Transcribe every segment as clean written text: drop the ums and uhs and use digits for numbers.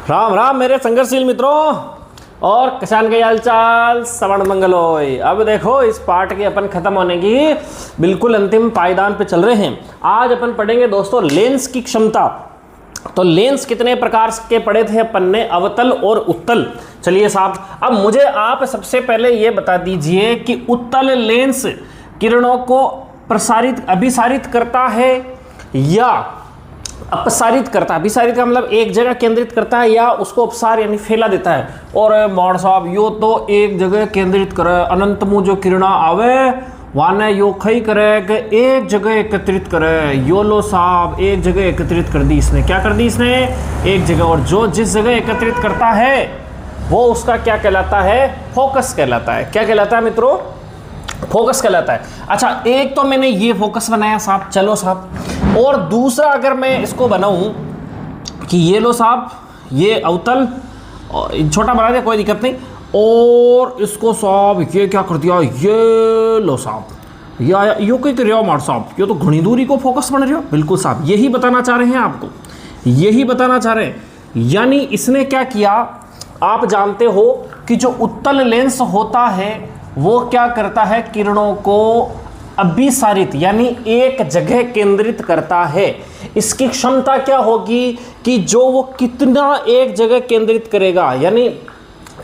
राम राम मेरे संघर्षशील मित्रों और किसान के हाल चाल श्रवण मंगल होय। अब देखो इस पाठ के अपन खत्म होने की बिल्कुल अंतिम पायदान पे चल रहे हैं। आज अपन पढ़ेंगे दोस्तों लेंस की क्षमता। तो लेंस कितने प्रकार के पढ़े थे अपन ने, अवतल और उत्तल। चलिए साहब, अब मुझे आप सबसे पहले ये बता दीजिए कि उत्तल लेंस किरणों को अभिसारित करता है या अपसारित करता है। अभिसारित का मतलब एक जगह केंद्रित करता है या उसको अपसार यानी फैला देता है। और मौड़ साहब यो तो एक जगह केंद्रित करे, अनंत मुँह जो किरणा आवे वाने यो खई करे कि एक जगह एकत्रित करे। यो लो साहब एक जगह एकत्रित कर दी इसने। क्या कर दी इसने? एक जगह। और जो जिस जगह एकत्रित करता है वो उसका क्या कहलाता है? फोकस कहलाता है। क्या कहलाता है मित्रों? फोकस कहलाता है। अच्छा, एक तो मैंने ये फोकस बनाया साहब, चलो साहब। और दूसरा अगर मैं इसको बनाऊं कि ये लो साहब ये अवतल, छोटा बना दिया कोई दिक्कत नहीं, और इसको साहब ये क्या कर दिया, ये लो साहब या यो कहीं कर रहे हो मार साहब, ये तो घनी दूरी को फोकस बन रहे हो। बिल्कुल साहब यही बताना चाह रहे हैं आपको, यही बताना चाह रहे हैं। यानी इसने क्या किया, आप जानते हो कि जो उत्तल लेंस होता है वो क्या करता है, किरणों को अभिसारित यानी एक जगह केंद्रित करता है। इसकी क्षमता क्या होगी कि जो वो कितना एक जगह केंद्रित करेगा, यानी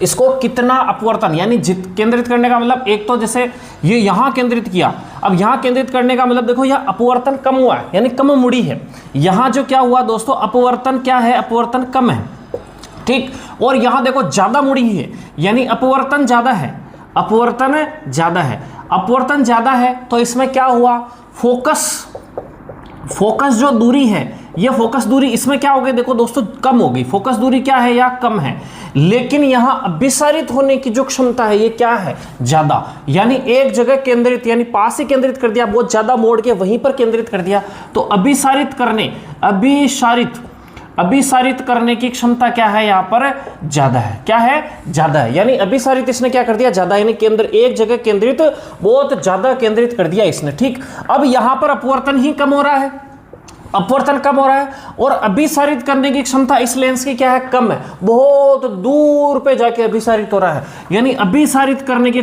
इसको कितना अपवर्तन यानी केंद्रित करने का मतलब, एक तो जैसे ये यहां केंद्रित किया, अब यहां केंद्रित करने का मतलब देखो यह अपवर्तन कम हुआ है यानी कम मुड़ी है। यहां जो क्या हुआ दोस्तों, अपवर्तन क्या है, अपवर्तन कम है, ठीक। और यहां देखो ज्यादा मुड़ी है यानी अपवर्तन ज्यादा है, अपवर्तन ज्यादा है, अपवर्तन ज्यादा है। तो इसमें क्या हुआ, फोकस जो दूरी है, ये फोकस दूरी इसमें क्या हो गई देखो दोस्तों, कम हो गई। फोकस दूरी क्या है, या कम है। लेकिन यहां अभिसारित होने की जो क्षमता है ये क्या है, ज्यादा। यानी एक जगह केंद्रित यानी पास ही केंद्रित कर दिया, बहुत ज्यादा मोड़ के वहीं पर केंद्रित कर दिया। तो अभिसारित करने की क्षमता क्या है, यहां पर ज्यादा है। क्या है? ज्यादा है। यानी अभिसारित इसने क्या कर दिया, ज्यादा, यानी केंद्र एक जगह केंद्रित बहुत ज्यादा केंद्रित कर दिया इसने, ठीक। अब यहां पर अपवर्तन ही कम हो रहा है, अपवर्तन कम हो रहा है, और अभिसारित करने की क्षमता इस लेंस की क्या है, कम है, बहुत दूर पे जाके अभिसारित हो रहा है। यानी अभिसारित करने की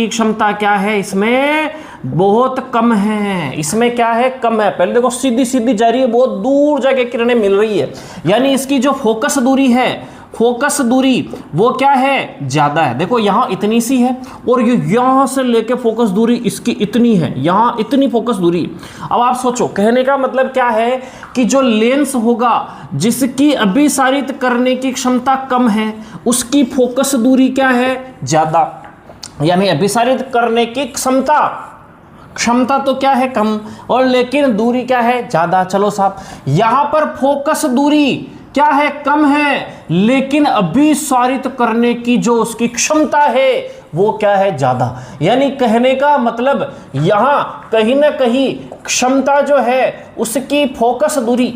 क्षमता क्या है इसमें, बहुत कम है। इसमें क्या है, कम है। पहले देखो सीधी सीधी जा रही है, बहुत दूर जाके किरणें मिल रही है। यानी इसकी जो फोकस दूरी है, फोकस दूरी वो क्या है, ज्यादा है। देखो यहां इतनी सी है और ये यहां से लेके फोकस दूरी इसकी इतनी है, यहां इतनी फोकस दूरी। अब आप सोचो, कहने का मतलब क्या है कि जो लेंस होगा जिसकी अभिसारित करने की क्षमता कम है उसकी फोकस दूरी क्या है, ज्यादा। यानी अभिसारित करने की क्षमता तो क्या है, कम, और लेकिन दूरी क्या है, ज्यादा। चलो साहब, यहां पर फोकस दूरी क्या है, कम है, लेकिन अभिसारित करने की जो उसकी क्षमता है वो क्या है, ज्यादा। यानी कहने का मतलब यहां कहीं ना कहीं क्षमता जो है उसकी फोकस दूरी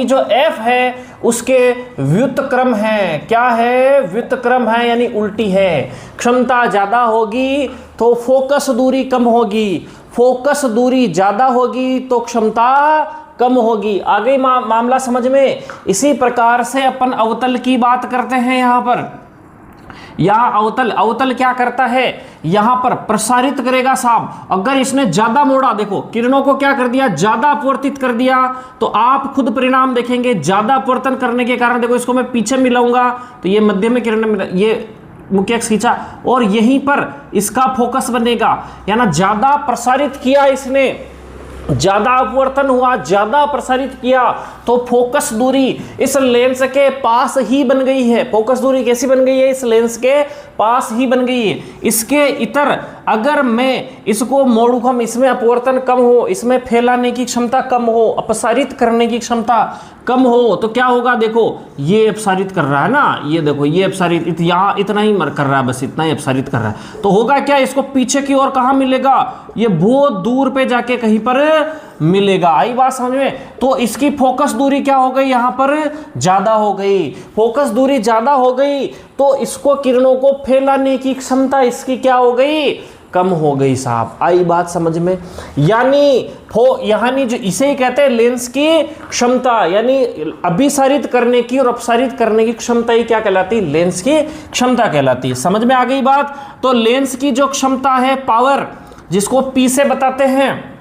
जो f है उसके व्युत्क्रम है। क्या है? व्युत्क्रम है, यानी उल्टी है। क्षमता ज्यादा होगी तो फोकस दूरी कम होगी, फोकस दूरी ज्यादा होगी तो क्षमता कम होगी। आ गई मामला समझ में। इसी प्रकार से अपन अवतल की बात करते हैं। यहां पर अवतल क्या करता है, यहां पर प्रसारित करेगा साहब। अगर इसने ज्यादा मोड़ा, देखो किरणों को क्या कर दिया, ज्यादा अपवर्तित कर दिया, तो आप खुद परिणाम देखेंगे। ज्यादा अपवर्तन करने के कारण देखो, इसको मैं पीछे मिलाऊंगा तो ये मध्य में किरण, ये मुख्य अक्ष खींचा और यहीं पर इसका फोकस बनेगा। यानी ज्यादा प्रसारित किया इसने, ज्यादा अपवर्तन हुआ, ज्यादा प्रसारित किया, तो फोकस दूरी इस लेंस के पास ही बन गई है। फोकस दूरी कैसी बन गई है, इस लेंस के पास ही बन गई है। इसके इतर अगर मैं इसको मोड़ू कम, इसमें अपवर्तन कम हो, इसमें फैलाने की क्षमता कम हो, अपसारित करने की क्षमता कम हो, तो क्या होगा, देखो ये अपसारित कर रहा है ना, ये देखो ये अपसारित यहाँ इतना ही कर रहा है, बस इतना ही अपसारित कर रहा है। तो होगा क्या, इसको पीछे की ओर कहाँ मिलेगा, ये बहुत दूर पे जाके कहीं पर मिलेगा। आई बात समझ में। तो इसकी फोकस दूरी क्या हो गई, यहां पर ज्यादा हो गई। फोकस दूरी ज्यादा हो गई तो इसको किरणों को फैलाने की क्षमता इसकी क्या हो गई, कम हो गई साहब। आई बात समझ में? यानी जो इसे ही कहते हैं लेंस की क्षमता, यानी अभिसारित करने की और अपसारित करने की क्षमता ही क्या कहलाती है? लेंस की क्षमता कहलाती है। समझ में आ गई बात? तो लेंस की जो क्षमता है पावर, जिसको P से बताते हैं,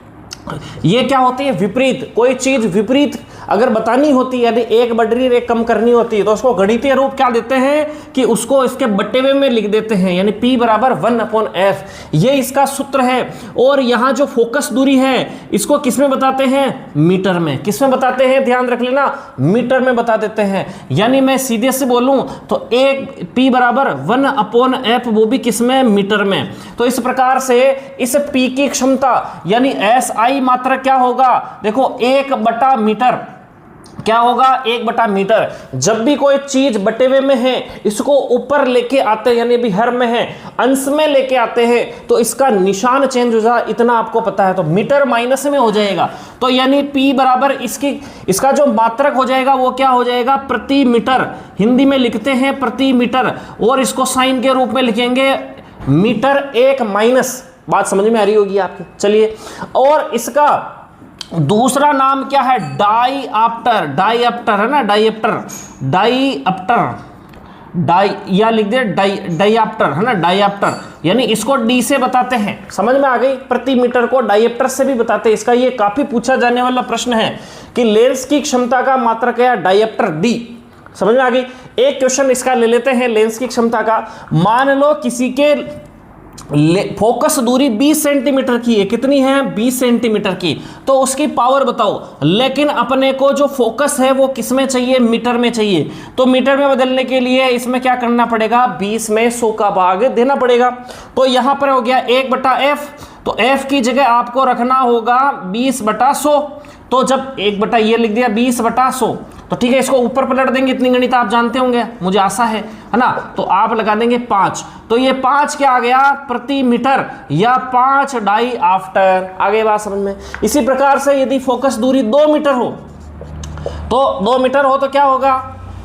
ये क्या होती है? विपरीत। कोई चीज विपरीत अगर बतानी होती है, यानी एक बढ़ रही है एक कम करनी होती है, तो उसको गणितीय रूप क्या देते हैं कि उसको इसके बट्टेवे में लिख देते हैं, यानी P बराबर 1/f। ये इसका सूत्र है। और यहाँ जो फोकस दूरी है इसको किस में बताते हैं? मीटर में। किस में बताते हैं? ध्यान रख लेना, मीटर में बता देते हैं। यानी मैं सीधे से बोलूं तो एक P बराबर 1/f, वो भी किस में? मीटर में। तो इस प्रकार से इस P की क्षमता यानी SI मात्रा क्या होगा? देखो 1/मीटर क्या होगा? 1/मीटर। जब भी कोई चीज बटेवे में है इसको ऊपर लेके आते हैं, यानी अभी हर में है अंश में लेके आते हैं, तो इसका निशान चेंज हो जाए, इतना आपको पता है, तो मीटर माइनस में हो जाएगा। तो यानी P बराबर इसका जो मात्रक हो जाएगा वो क्या हो जाएगा? प्रति मीटर। हिंदी में लिखते हैं प्रति मीटर, और इसको साइन के रूप में लिखेंगे मीटर 1 माइनस। बात समझ में आ रही होगी आपकी? चलिए, और इसका दूसरा नाम क्या है? डाईऑप्टर। डाईऑप्टर है ना, या लिख दे डाईऑप्टर है ना, डाईऑप्टर। यानी इसको D से बताते हैं। समझ में आ गई? प्रति मीटर को डाईऑप्टर से भी बताते हैं। इसका ये काफी पूछा जाने वाला प्रश्न है कि लेंस की क्षमता का मात्रक क्या है? डाईऑप्टर D। समझ में आ गई? एक क्वेश्चन इसका ले लेते हैं लेंस की क्षमता का। मान लो किसी के फोकस दूरी 20 सेंटीमीटर की है। कितनी है? 20 सेंटीमीटर की। तो उसकी पावर बताओ। लेकिन अपने को जो फोकस है वो किस में चाहिए? मीटर में चाहिए। तो मीटर में बदलने के लिए इसमें क्या करना पड़ेगा? 20 में 100 का भाग देना पड़ेगा। तो यहां पर हो गया 1/f। तो f की जगह आपको रखना होगा 20/100। तो जब 1 ये लिख दिया 20/100, तो ठीक है, इसको ऊपर पलट देंगे। इतनी गणित आप जानते होंगे, मुझे आशा है ना? तो आप लगा देंगे 5। तो ये 5 क्या आ गया? प्रति मीटर, या 5 डाईऑप्टर। आगे बात समझ में? इसी प्रकार से यदि फोकस दूरी 2 मीटर हो, तो 2 मीटर हो तो क्या होगा?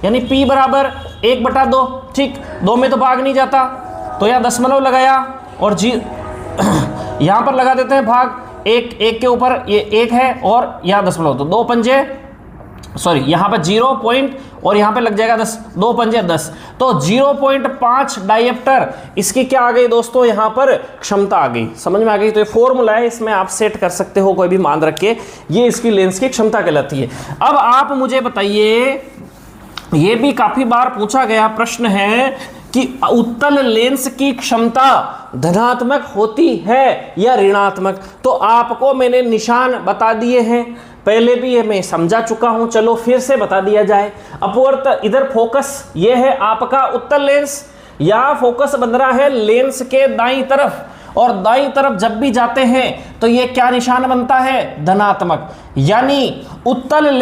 यानी P बराबर 1/2। ठीक, 2 में तो भाग नहीं जाता, तो यहाँ दशमलव लगाया और यहाँ पर लगा देते हैं भाग। एक के ऊपर ये 1 है और यहाँ दशमलव, तो 2 पंजे यहाँ पे 0 पॉइंट और यहाँ पे लग जाएगा 10, 2 पंजे 10। तो 0.5 डाईऑप्टर इसकी क्या आ गई दोस्तों? यहाँ पर क्षमता आ गई। समझ में आ गई? तो ये फॉर्मूला है, इसमें आप सेट कर सकते हो, कोई भी मान रख के। ये इसकी लेंस की क्षमता कहलाती है। अब आप मुझे बताइए, ये भी काफी बार पूछा गया प्रश्न है कि उत्तल लेंस की क्षमता धनात्मक होती है या ऋणात्मक? तो आपको मैंने निशान बता दिए हैं, पहले भी ये मैं समझा चुका हूं, चलो फिर से बता दिया जाए। अपवर्त इधर फोकस ये है आपका उत्तल लेंस, या फोकस बन रहा है लेंस के दाईं तरफ, और दाईं तरफ जब भी जाते हैं तो ये क्या निशान बनता है? धनात्मक। यानी उत्तल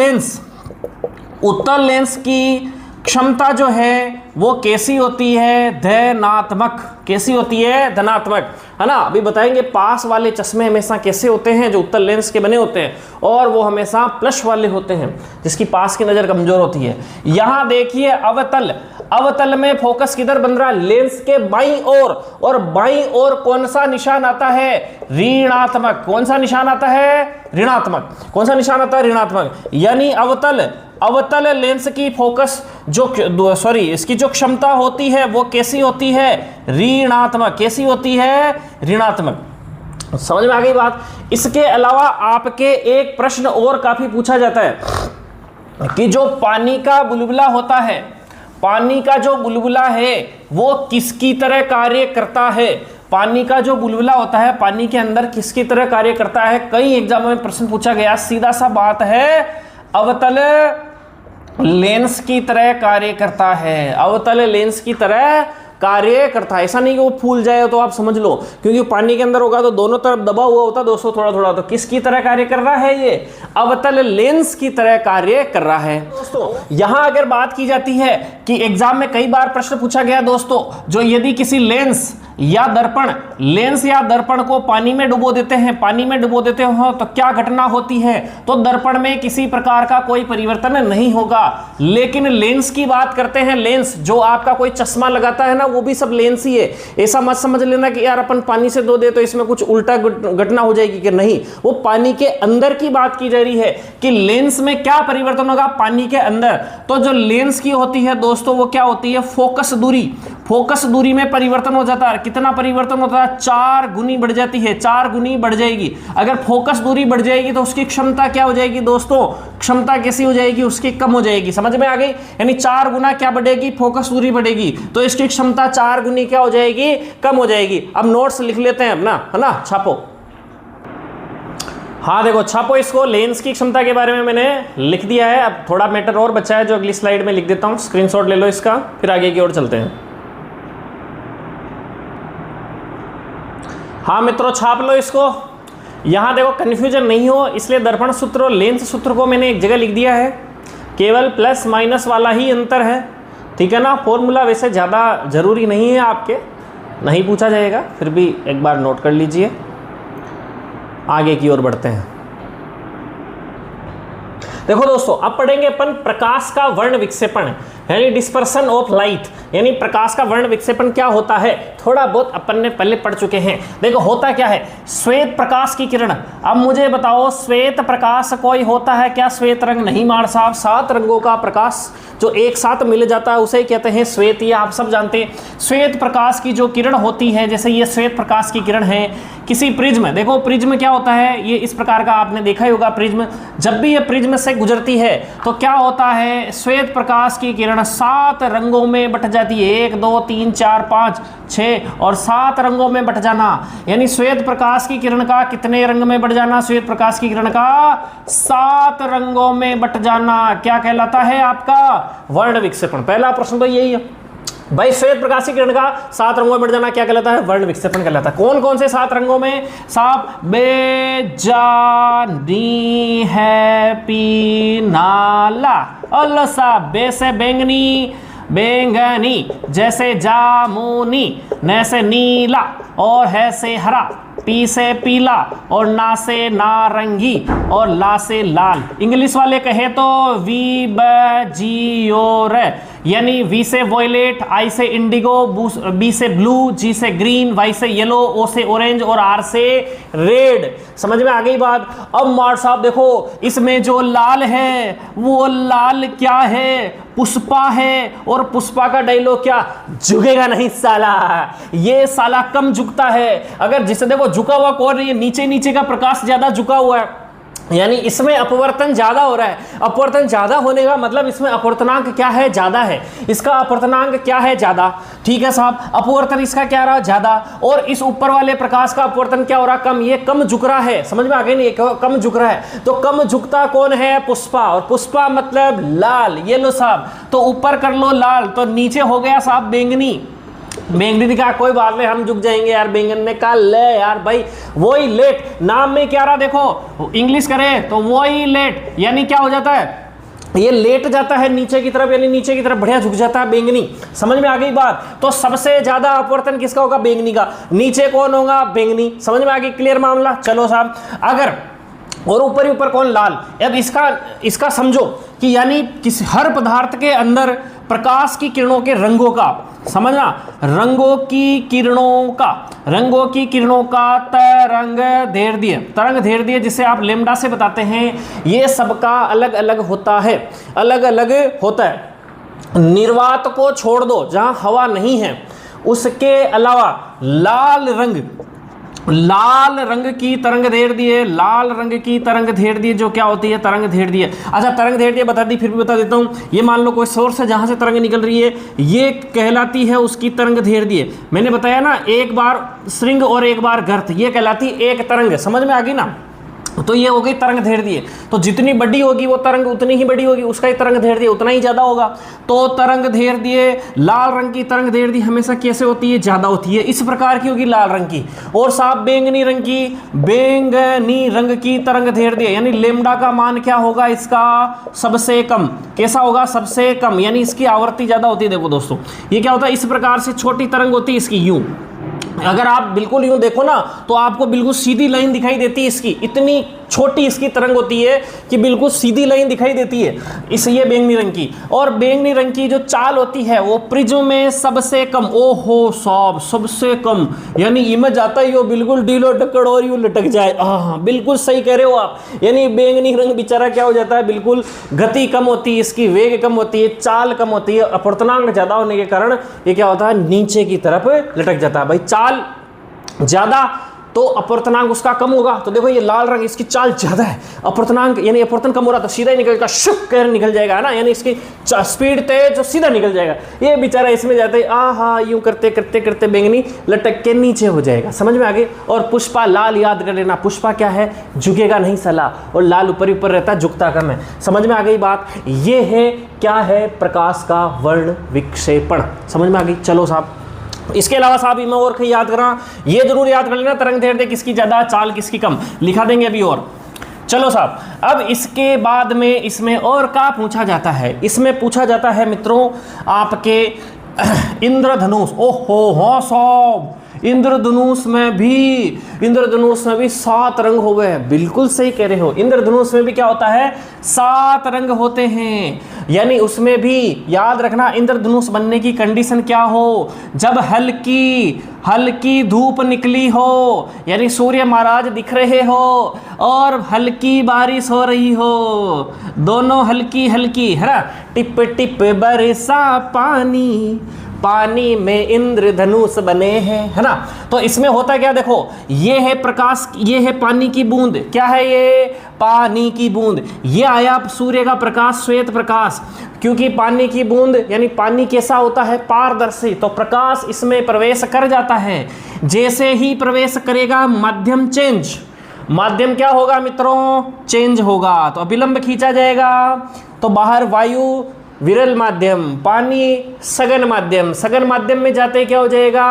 लेंस की क्षमता जो है वो कैसी होती है? धनात्मक। कैसी होती है? धनात्मक, है ना? अभी बताएंगे। पास वाले चश्मे हमेशा कैसे होते हैं? जो उत्तल लेंस के बने होते हैं, और वो हमेशा प्लस वाले होते हैं, जिसकी पास की नजर कमजोर होती है। यहां देखिए अवतल में फोकस किधर बन रहा है? लेंस के बाईं ओर, और बाईं ओर कौन सा निशान आता है? ऋणात्मक। कौन सा निशान आता है? ऋणात्मक। कौन सा निशान आता है? ऋणात्मक। यानी अवतल लेंस की फोकस इसकी जो क्षमता होती है वो कैसी होती है? ऋणात्मक। कैसी होती है? ऋणात्मक। समझ में आ गई बात? इसके अलावा आपके एक प्रश्न और काफी पूछा जाता है कि जो पानी का बुलबुला होता है, पानी का जो बुलबुला है वो किसकी तरह कार्य करता है? पानी का जो बुलबुला होता है पानी के अंदर किसकी तरह कार्य करता है? कई एग्जाम में प्रश्न पूछा गया। सीधा सा बात है, अवतल लेंस की तरह कार्य करता है। अवतल लेंस की तरह कार्य करता है। ऐसा नहीं कि वो फूल जाए तो आप समझ लो, क्योंकि पानी के अंदर होगा तो दोनों तरफ दबा हुआ होता, दोस्तों थोड़ा थोड़ा। तो किसकी तरह कार्य कर रहा है? ये अवतल लेंस की तरह कार्य कर रहा है। दोस्तों यहां अगर बात की जाती है कि एग्जाम में कई बार प्रश्न पूछा गया दोस्तों, जो यदि किसी लेंस या दर्पण, लेंस या दर्पण को पानी में डुबो देते हैं, पानी में डुबो देते हो तो क्या घटना होती है? तो दर्पण में किसी प्रकार का कोई परिवर्तन नहीं होगा। लेकिन लेंस की बात करते हैं, लेंस जो आपका कोई चश्मा लगाता है ना, वो भी सब लेंस ही है। ऐसा मत समझ लेना कि यार अपन पानी से धो दे तो इसमें कुछ उल्टा घटना हो जाएगी, कि नहीं, वो पानी के अंदर की बात की जा रही है कि लेंस में क्या परिवर्तन होगा पानी के अंदर। तो जो लेंस की होती है दोस्तों, वो क्या होती है? फोकस दूरी, फोकस दूरी में परिवर्तन हो जाता है। कितना परिवर्तन होता है? 4 गुनी बढ़ जाती है, 4 गुनी बढ़ जाएगी। अगर फोकस दूरी बढ़ जाएगी तो उसकी क्षमता क्या हो जाएगी दोस्तों? क्षमता कैसी हो जाएगी? उसकी कम हो जाएगी। समझ में आ गई? यानी 4 गुना क्या बढ़ेगी? फोकस दूरी बढ़ेगी, तो इसकी क्षमता 4 गुनी क्या हो जाएगी? कम हो जाएगी। अब नोट्स लिख लेते हैं अपना, है ना, छापो। हाँ देखो, छापो इसको। लेंस की क्षमता के बारे में मैंने लिख दिया है। अब थोड़ा मैटर और बचा है जो अगली स्लाइड में लिख देता हूं। स्क्रीनशॉट ले लो इसका, फिर आगे की ओर चलते हैं। हाँ मित्रों, छाप लो इसको। यहां देखो, कंफ्यूजन नहीं हो इसलिए दर्पण सूत्र और लेंस सूत्र को मैंने एक जगह लिख दिया है। केवल प्लस माइनस वाला ही अंतर है, ठीक है ना। फॉर्मूला वैसे ज़्यादा जरूरी नहीं है, आपके नहीं पूछा जाएगा, फिर भी एक बार नोट कर लीजिए। आगे की ओर बढ़ते हैं। देखो दोस्तों, अब पढ़ेंगे अपन प्रकाश का वर्ण विक्षेपण, यानी डिस्पर्सन ऑफ लाइट, यानी प्रकाश का वर्ण विक्षेपण क्या होता है। थोड़ा बहुत अपन ने पहले पढ़ चुके हैं। देखो होता क्या है, श्वेत प्रकाश की किरण। अब मुझे बताओ, श्वेत प्रकाश कोई होता है क्या? श्वेत रंग नहीं मार साहब, 7 रंगों का प्रकाश जो एक साथ मिल जाता है उसे कहते हैं श्वेत। ये आप सब जानते हैं। श्वेत प्रकाश की जो किरण होती है, जैसे ये श्वेत प्रकाश की किरण है किसी प्रिज्म, देखो प्रिज्म क्या होता है, ये इस प्रकार का आपने देखा ही होगा प्रिज्म। जब भी ये प्रिज्म से गुजरती है तो क्या होता है, श्वेत प्रकाश की किरण 7 रंगों में बट जाती है। 1 2 3 4 5 6 और 7 रंगों में बट जाना, यानी श्वेत प्रकाश की किरण का कितने रंग में बट जाना? श्वेत प्रकाश की किरण का 7 रंगों में बट जाना क्या कहलाता है? आपका वर्ण विक्षेपण। पहला प्रश्न तो यही है भाई, श्वेत प्रकाश की किरण का 7 रंगों में बढ़ जाना क्या कहलाता है? वर्ण विक्षेपण कहलाता है। कौन कौन से 7 रंगों में? साहब, बे जा नी है पी नाला। अल्लाह साहब, बे से बैंगनी, बैंगनी, जैसे जामुनी, न से नीला, और है से हरा, पी से पीला, और ना से नारंगी, और ला से लाल। इंग्लिश वाले कहे तो वी ब जी और, यानी वी से वॉयलेट, आई से इंडिगो, बी से ब्लू, जी से ग्रीन, वाई से येलो, ओ से ऑरेंज, और आर से रेड। समझ में आ गई बात? अब मार साहब देखो, इसमें जो लाल है वो लाल क्या है? पुष्पा है। और पुष्पा का डायलॉग क्या? झुकेगा नहीं साला, ये साला कम झुकता है। अगर जिसे देखो झुका हुआ कौन, ये नीचे नीचे का प्रकाश ज्यादा झुका हुआ है, यानी इसमें अपवर्तन ज्यादा हो रहा है। अपवर्तन ज्यादा होने का मतलब इसमें अपवर्तनांक क्या है? ज्यादा है। इसका अपवर्तनांक क्या है? ज्यादा। ठीक है साहब, अपवर्तन इसका क्या रहा? ज्यादा। और इस ऊपर वाले प्रकाश का अपवर्तन क्या हो रहा? कम। ये कम झुक रहा है। समझ में आ गई? नहीं, कम झुक रहा है। तो कम झुकता कौन है? पुष्पा। और पुष्पा मतलब लाल। ये लो साहब, तो ऊपर कर लो लाल, तो नीचे हो गया साहब बैंगनी। बैंगनी ने कहा कोई बात नहीं, हम झुक जाएंगे यार। बैंगन ने कहा ले यार भाई, वही लेट। नाम में क्या रहा देखो, इंग्लिश करे तो वही लेट, यानी क्या हो जाता है, ये लेट जाता है नीचे की तरफ, यानी नीचे की तरफ बढ़िया झुक जाता है बैंगनी। समझ में आ गई बात? तो सबसे ज्यादा अपवर्तन किसका होगा? बैंगनी का। नीचे कौन होगा? बैंगनी। समझ में आ गई? क्लियर मामला? चलो साहब, अगर और ऊपर ही ऊपर कौन? लाल। अब इसका समझो कि यानी किसी हर पदार्थ के अंदर प्रकाश की किरणों के रंगों का, समझना, रंगों की किरणों का तरंग दैर्ध्य, जिसे आप लेम्डा से बताते हैं, ये सबका अलग अलग होता है। निर्वात को छोड़ दो, जहां हवा नहीं है, उसके अलावा लाल रंग की तरंग दैर्ध्य जो क्या होती है? तरंग दैर्ध्य। अच्छा, तरंग दैर्ध्य बता दी, फिर भी बता देता हूं। ये मान लो कोई सोर्स है जहां से तरंग निकल रही है, ये कहलाती है उसकी तरंग दैर्ध्य। मैंने बताया ना, एक बार श्रृंग और एक बार गर्त, ये कहलाती एक तरंग। समझ में आ गई ना? तो ये हो गई तरंग दैर्ध्य। तो जितनी बड़ी होगी वो तरंग उतनी ही बड़ी होगी, उसका ही तरंग दैर्ध्य उतना ही ज्यादा होगा। तो तरंग दैर्ध्य, लाल रंग की तरंग दैर्ध्य हमेशा कैसे होती है? ज्यादा होती है। इस प्रकार की होगी लाल रंग की। और साहब बैंगनी रंग की तरंग दैर्ध्य, यानी लेम्डा का मान क्या होगा? इसका सबसे कम। कैसा होगा? सबसे कम, यानी इसकी आवृत्ति ज्यादा होती है। देखो दोस्तों, ये क्या होता है? इस प्रकार से छोटी तरंग होती है इसकी, यूं अगर आप बिल्कुल यूं देखो ना तो आपको बिल्कुल सीधी लाइन दिखाई देती है इसकी, इतनी छोटी इसकी तरंग होती है कि बिल्कुल सीधी लाइन दिखाई देती है इस ये बैंगनी रंग की। और बैंगनी रंग की जो चाल होती है वो प्रिज्म में सबसे कम, ओहो साहब सबसे कम, यानी इमेज आता ही हो बिल्कुल ढीलो ढक्कड़ और यूं लटक जाए। हाँ बिल्कुल सही कह रहे हो आप, यानी बैंगनी रंग बेचारा क्या हो जाता है, बिल्कुल गति कम होती है इसकी, वेग कम होती है, चाल कम होती है, अपवर्तनांक ज्यादा होने के कारण ये क्या होता है, नीचे की तरफ लटक जाता है। भाई चाल ज्यादा तो अपवर्तनांक उसका कम होगा। तो देखो ये लाल रंग, इसकी चाल ज्यादा है, अपवर्तनांक यानी अपवर्तन कम हो रहा तो सीधा ही निकल शुक कर निकल जाएगा ना, यानी इसकी स्पीड तेज जो सीधा निकल जाएगा। ये बेचारा इसमें जाते ही आहा यूं करते करते करते बैंगनी लटक के नीचे हो जाएगा। समझ में आ गई। और पुष्पा लाल याद कर लेना, पुष्पा क्या है, झुकेगा नहीं साला, और लाल ऊपर ही ऊपर रहता है, झुकता कम है। समझ में आ गई बात। ये है क्या है, प्रकाश का वर्ण विक्षेपण। समझ में आ गई। चलो साहब इसके अलावा साहब मैं और कहीं याद करा, ये जरूर याद कर लेना तरंग दैर्ध्य किसकी ज्यादा, चाल किसकी कम, लिखा देंगे अभी और। चलो साहब अब इसके बाद में इसमें और क्या पूछा जाता है, इसमें पूछा जाता है मित्रों आपके इंद्रधनुष। ओहो हाँ साहब इंद्रधनुष में भी 7 रंग हो गए। बिल्कुल सही कह रहे हो, इंद्रधनुष में भी क्या होता है, 7 रंग होते हैं। यानी उसमें भी याद रखना इंद्रधनुष बनने की कंडीशन क्या हो, जब हल्की धूप निकली हो, यानी सूर्य महाराज दिख रहे हो और हल्की बारिश हो रही हो, दोनों हल्की हल्की है ना, टिप टिप बरसा पानी में इंद्रधनुष बने हैं, है ना। तो इसमें होता क्या, देखो ये है प्रकाश, ये है पानी की बूंद, क्या है ये, पानी की बूंद। ये आया सूर्य का प्रकाश, श्वेत प्रकाश, क्योंकि पानी की बूंद यानी पानी कैसा होता है, पारदर्शी, तो प्रकाश इसमें प्रवेश कर जाता है। जैसे ही प्रवेश करेगा माध्यम चेंज, माध्यम क्या होगा मित्रों, चेंज होगा, तो अभिलंब खींचा जाएगा, तो बाहर वायु विरल माध्यम, पानी सघन माध्यम, सघन माध्यम में जाते क्या हो जाएगा,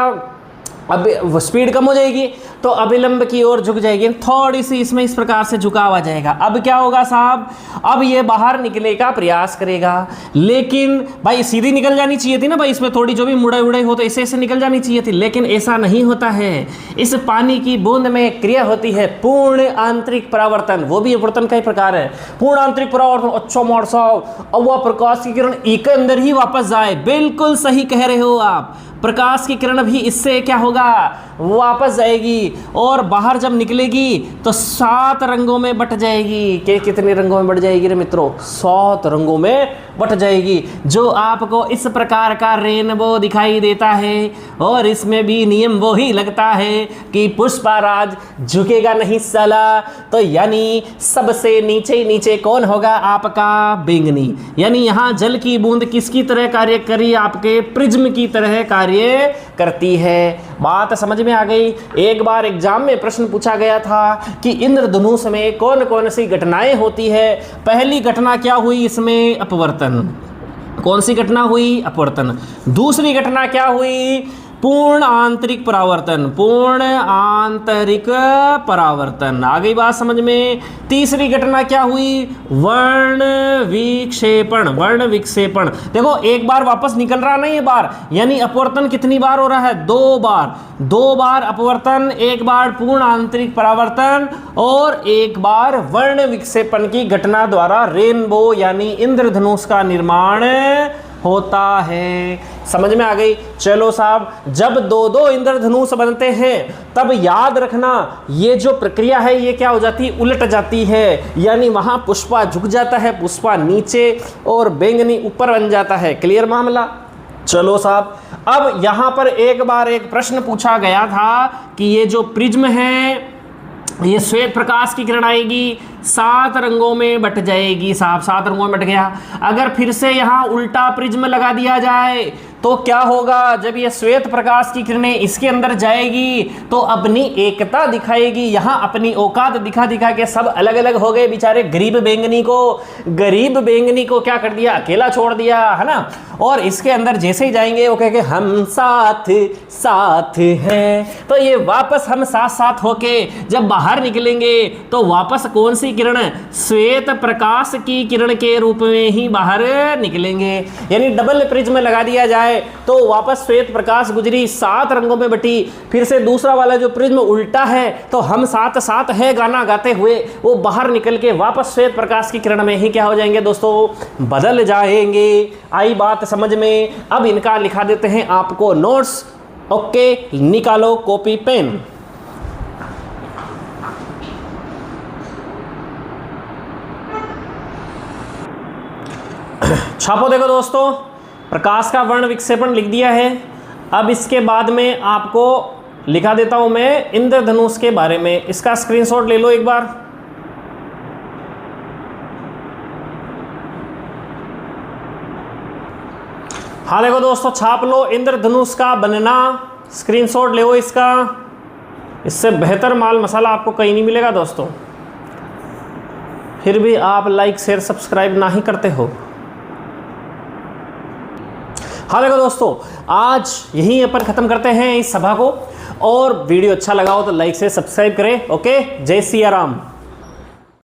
अब स्पीड कम हो जाएगी तो अभिलंब की ओर झुक जाएगी, थोड़ी सी इसमें इस प्रकार से झुकाव आ जाएगा। अब क्या होगा साहब, अब ये बाहर निकलने का प्रयास करेगा, लेकिन भाई सीधी निकल जानी चाहिए थी ना भाई, इसमें थोड़ी जो भी मुड़ाई उड़ाई हो तो ऐसे निकल जानी चाहिए थी, लेकिन ऐसा नहीं होता है। इस पानी की बूंद में क्रिया होती है पूर्ण आंतरिक परावर्तन, वो भी अपवर्तन का ही प्रकार है, पूर्ण आंतरिक परावर्तन। अच्छा मोर साहब अब वह प्रकाश की किरण एक अंदर ही वापस जाए, बिल्कुल सही कह रहे हो आप, प्रकाश की किरण भी इससे क्या होगा, वापस जाएगी और बाहर जब निकलेगी तो 7 रंगों में बट जाएगी। कितने रंगों में बट जाएगी रे मित्रों, 7 रंगों में बट जाएगी, जो आपको इस प्रकार का रेनबो दिखाई देता है। और इसमें भी नियम वो ही लगता है कि पुष्पाराज झुकेगा नहीं साला, तो यानी सबसे नीचे नीचे कौन होगा, आपका बैंगनी। यानी यहाँ जल की बूंद किसकी तरह कार्य करी, आपके प्रिज्म की तरह कार्य करती है। बात समझ में आ गई। एक बार एग्जाम में प्रश्न पूछा गया था कि इंद्रधनुष में कौन कौन सी घटनाएं होती है। पहली घटना क्या हुई, इसमें अपवर्तन। कौन सी घटना हुई, अपवर्तन। दूसरी घटना क्या हुई, पूर्ण आंतरिक परावर्तन, पूर्ण आंतरिक परावर्तन। आ गई बात समझ में। तीसरी घटना क्या हुई, वर्ण विक्षेपण, वर्ण विक्षेपण। देखो एक बार वापस निकल रहा नहीं है बार, यानी अपवर्तन कितनी बार हो रहा है, 2 बार। 2 बार अपवर्तन, 1 बार पूर्ण आंतरिक परावर्तन और 1 बार वर्ण विक्षेपण की घटना द्वारा रेनबो यानी इंद्रधनुष का निर्माण होता है। समझ में आ गई। चलो साहब जब 2-2 इंद्रधनुष बनते हैं तब याद रखना ये जो प्रक्रिया है ये क्या हो जाती है, उलट जाती है। यानी वहां पुष्पा झुक जाता है, पुष्पा नीचे और बैंगनी ऊपर बन जाता है। क्लियर मामला। चलो साहब अब यहां पर एक बार एक प्रश्न पूछा गया था कि ये जो प्रिज्म है ये श्वेत प्रकाश की किरण आएगी, 7 रंगों में बट जाएगी। साहब 7 रंगों में बट गया। अगर फिर से यहाँ उल्टा प्रिज्म लगा दिया जाए तो क्या होगा, जब ये श्वेत प्रकाश की किरणें इसके अंदर जाएगी तो अपनी एकता दिखाएगी। यहाँ अपनी औकात दिखा दिखा के सब अलग अलग हो गए बेचारे। गरीब बैंगनी को क्या कर दिया, अकेला छोड़ दिया, है ना। और इसके अंदर जैसे ही जाएंगे वो कहेंगे हम साथ साथ हैं, तो ये वापस हम साथ साथ होके जब बाहर निकलेंगे तो वापस कौन सी सी किरण श्वेत प्रकाश की किरण के रूप में ही बाहर निकलेंगे। यानी डबल प्रिज्म लगा दिया जाए तो वापस श्वेत प्रकाश गुजरी, 7 रंगों में बटी, फिर से दूसरा वाला जो प्रिज्म उल्टा है तो हम साथ साथ है गाना गाते हुए वो बाहर निकल के वापस श्वेत प्रकाश की किरण में ही क्या हो जाएंगे दोस्तों, बदल जाएंगे। आई बात समझ में? अब इनका लिखा देते हैं आपको नोट्स। ओके, निकालो कॉपी पेन। छापो। देखो दोस्तों, प्रकाश का वर्ण विक्षेपण लिख दिया है। अब इसके बाद में आपको लिखा देता हूं मैं इंद्रधनुष के बारे में। इसका स्क्रीनशॉट ले लो एक बार। हाँ देखो दोस्तों, छाप लो इंद्रधनुष का बनना, स्क्रीनशॉट ले लो इसका। इससे बेहतर माल मसाला आपको कहीं नहीं मिलेगा दोस्तों। फिर भी आप लाइक शेयर सब्सक्राइब ना ही करते हो। हाँ देखो दोस्तों, आज यहीं अपन खत्म करते हैं इस सभा को, और वीडियो अच्छा लगा हो तो लाइक से सब्सक्राइब करें। ओके, जय सिया राम।